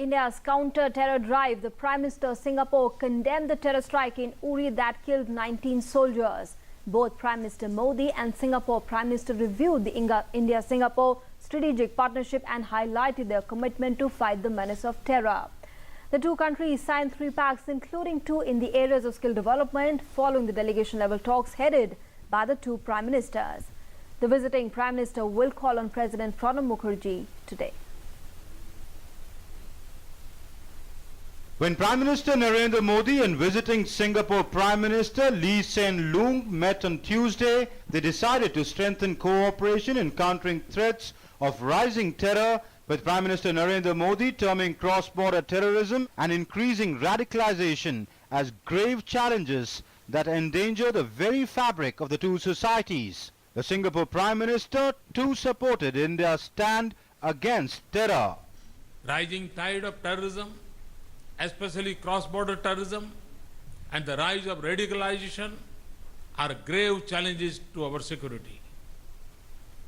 India's counter-terror drive, the Prime Minister of Singapore condemned the terror strike in Uri that killed 19 soldiers. Both Prime Minister Modi and Singapore Prime Minister reviewed the India-Singapore strategic partnership and highlighted their commitment to fight the menace of terror. The two countries signed 3 pacts, including 2 in the areas of skill development, following the delegation-level talks headed by the two Prime Ministers. The visiting Prime Minister will call on President Pranab Mukherjee today. When Prime Minister Narendra Modi and visiting Singapore Prime Minister Lee Hsien Loong met on Tuesday, they decided to strengthen cooperation in countering threats of rising terror, with Prime Minister Narendra Modi terming cross-border terrorism and increasing radicalization as grave challenges that endanger the very fabric of the two societies. The Singapore Prime Minister too supported India's stand against terror. Rising tide of terrorism, especially cross-border terrorism, and the rise of radicalization are grave challenges to our security.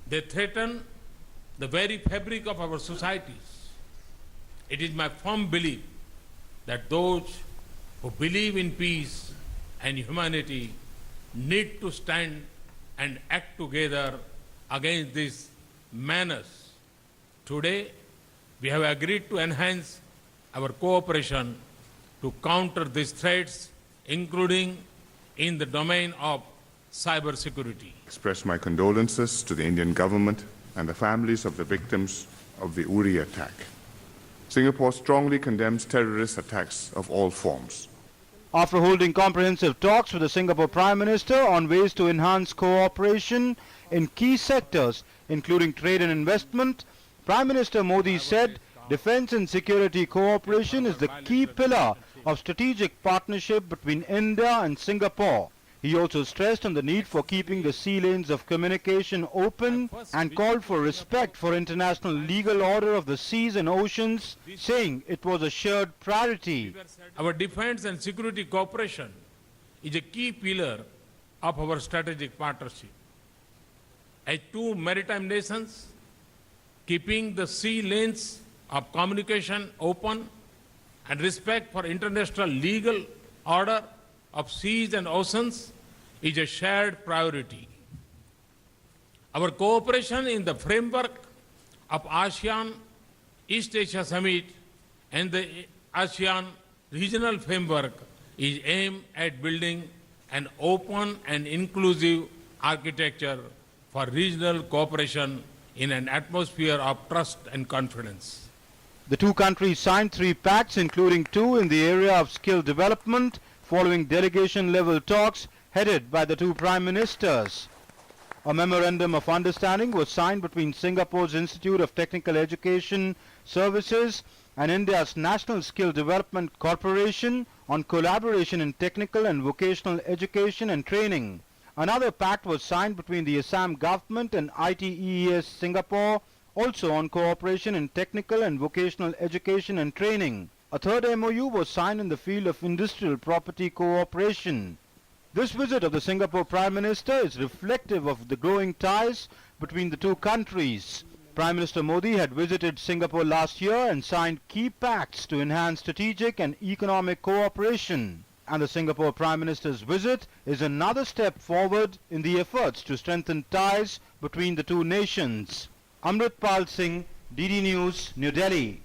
They threaten the very fabric of our societies. It is my firm belief that those who believe in peace and humanity need to stand and act together against this menace. Today, we have agreed to enhance our cooperation to counter these threats, including in the domain of cyber security. Express my condolences to the Indian government and the families of the victims of the Uri attack. Singapore strongly condemns terrorist attacks of all forms. After holding comprehensive talks with the Singapore Prime Minister on ways to enhance cooperation in key sectors, including trade and investment, Prime Minister Modi said defense and security cooperation is the key pillar of strategic partnership between India and Singapore. He also stressed on the need for keeping the sea lanes of communication open and called for respect for international legal order of the seas and oceans, saying it was a shared priority. Our defense and security cooperation is a key pillar of our strategic partnership. As two maritime nations, keeping the sea lanes of communication open and respect for international legal order of seas and oceans is a shared priority. Our cooperation in the framework of ASEAN East Asia Summit and the ASEAN regional framework is aimed at building an open and inclusive architecture for regional cooperation in an atmosphere of trust and confidence. The two countries signed 3 pacts, including 2 in the area of skill development, following delegation-level talks headed by the two Prime Ministers. A memorandum of understanding was signed between Singapore's Institute of Technical Education Services and India's National Skill Development Corporation on collaboration in technical and vocational education and training. Another pact was signed between the ASSAM government and ITEES Singapore, also on cooperation in technical and vocational education and training. A third MOU was signed in the field of industrial property cooperation. This visit of the Singapore Prime Minister is reflective of the growing ties between the two countries. Prime Minister Modi had visited Singapore last year and signed key pacts to enhance strategic and economic cooperation. And the Singapore Prime Minister's visit is another step forward in the efforts to strengthen ties between the two nations. Amritpal Singh, DD News, New Delhi.